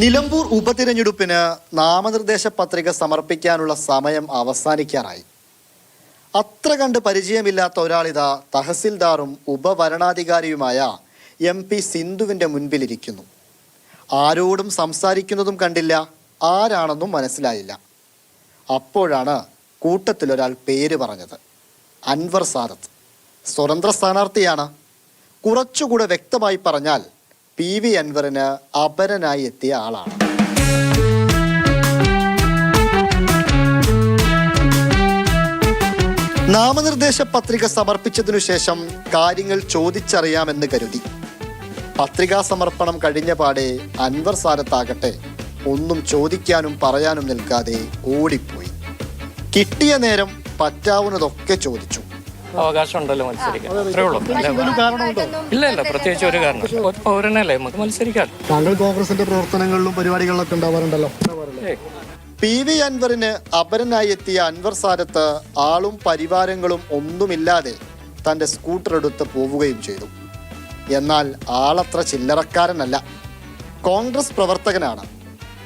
നിലമ്പൂർ ഉപതിരഞ്ഞെടുപ്പിന് നാമനിർദ്ദേശ പത്രിക സമർപ്പിക്കാനുള്ള സമയം അവസാനിക്കാറായി. അത്ര കണ്ട് പരിചയമില്ലാത്ത ഒരാളിതാ തഹസിൽദാറും ഉപവരണാധികാരിയുമായ MP സിന്ധുവിൻ്റെ മുൻപിലിരിക്കുന്നു. ആരോടും സംസാരിക്കുന്നതും കണ്ടില്ല, ആരാണെന്നും മനസ്സിലായില്ല. അപ്പോഴാണ് കൂട്ടത്തിലൊരാൾ പേര് പറഞ്ഞത്. അൻവർ സാദത്ത് സ്വതന്ത്ര സ്ഥാനാർത്ഥിയാണ്. കുറച്ചുകൂടെ വ്യക്തമായി പറഞ്ഞാൽ PV അൻവറിന് അപരനായി എത്തിയ ആളാണ്. നാമനിർദ്ദേശ പത്രിക സമർപ്പിച്ചതിനു ശേഷം കാര്യങ്ങൾ ചോദിച്ചറിയാമെന്ന് കരുതി. പത്രികാ സമർപ്പണം കഴിഞ്ഞ പാടെ അൻവർ സാദത്താകട്ടെ ഒന്നും ചോദിക്കാനും പറയാനും നിൽക്കാതെ ഓടിപ്പോയി. കിട്ടിയ നേരം പറ്റാവുന്നതൊക്കെ ചോദിച്ചു. അവകാശമുണ്ടല്ലോ മത്സരിക്കാൻ, അത്രേ ഉള്ളൂ. ഇല്ല, പ്രത്യേകിച്ച് ഒരു കാരണം. പൗരനല്ലേ, നമുക്ക് മത്സരിക്കാം. താങ്കൾ കോൺഗ്രസിന്റെ പ്രവർത്തനങ്ങളിലും പരിപാടികളിലൊക്കെ ഉണ്ടാവാറുണ്ടല്ലോ. PV അൻവറിന് അപരനായി എത്തിയ അൻവർ സാദത്ത് ആളും പരിവാരങ്ങളും ഒന്നുമില്ലാതെ തൻ്റെ സ്കൂട്ടർ എടുത്ത് പോവുകയും ചെയ്തു. എന്നാൽ ആളത്ര ചില്ലറക്കാരനല്ല. കോൺഗ്രസ് പ്രവർത്തകനാണ്.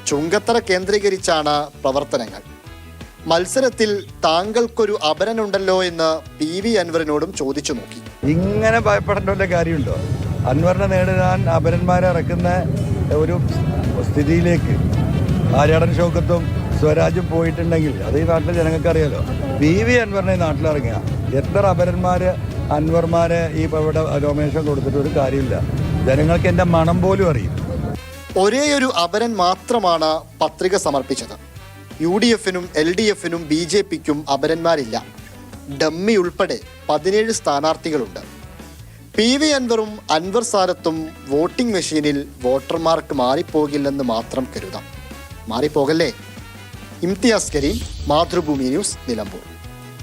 ചുങ്കത്തറ കേന്ദ്രീകരിച്ചാണ് പ്രവർത്തനങ്ങൾ. മത്സരത്തിൽ താങ്കൾക്കൊരു അപരനുണ്ടല്ലോ എന്ന് PV അൻവറിനോടും ചോദിച്ചു നോക്കി. ഇങ്ങനെ ഭയപ്പെടേണ്ട വല്ല കാര്യമുണ്ടോ? അൻവറിനെ നേരിടാൻ അപരന്മാരെ ഇറക്കുന്ന ഒരു സ്ഥിതിയിലേക്ക് ആര്യാടൻ ഷൗക്കത്തും സ്വരാജും പോയിട്ടുണ്ടെങ്കിൽ അത് ഈ നാട്ടിലെ ജനങ്ങൾക്ക് അറിയാലോ. PV അൻവറിനെ നാട്ടിലിറങ്ങിയ എത്ര അപരന്മാര് അൻവർമാരെ ഈ ഇവിടെ നോമിനേഷൻ കൊടുത്തിട്ട് ഒരു കാര്യമില്ല. ജനങ്ങൾക്ക് എൻ്റെ മണം പോലും അറിയും. ഒരേയൊരു അപരൻ മാത്രമാണ് പത്രിക സമർപ്പിച്ചത്. UDF-നും LDF-നും BJP-ക്കും അപരന്മാരില്ല. ഡമ്മി ഉൾപ്പെടെ 17 സ്ഥാനാർത്ഥികളുണ്ട്. PV അൻവറും അൻവർ സാദത്തും വോട്ടിംഗ് മെഷീനിൽ വോട്ടർമാർക്ക് മാറിപ്പോകില്ലെന്ന് മാത്രം കരുതാം. മാറിപ്പോകല്ലേ? ഇംതിയാസ് കരീം, മാതൃഭൂമി ന്യൂസ്, നിലമ്പൂർ.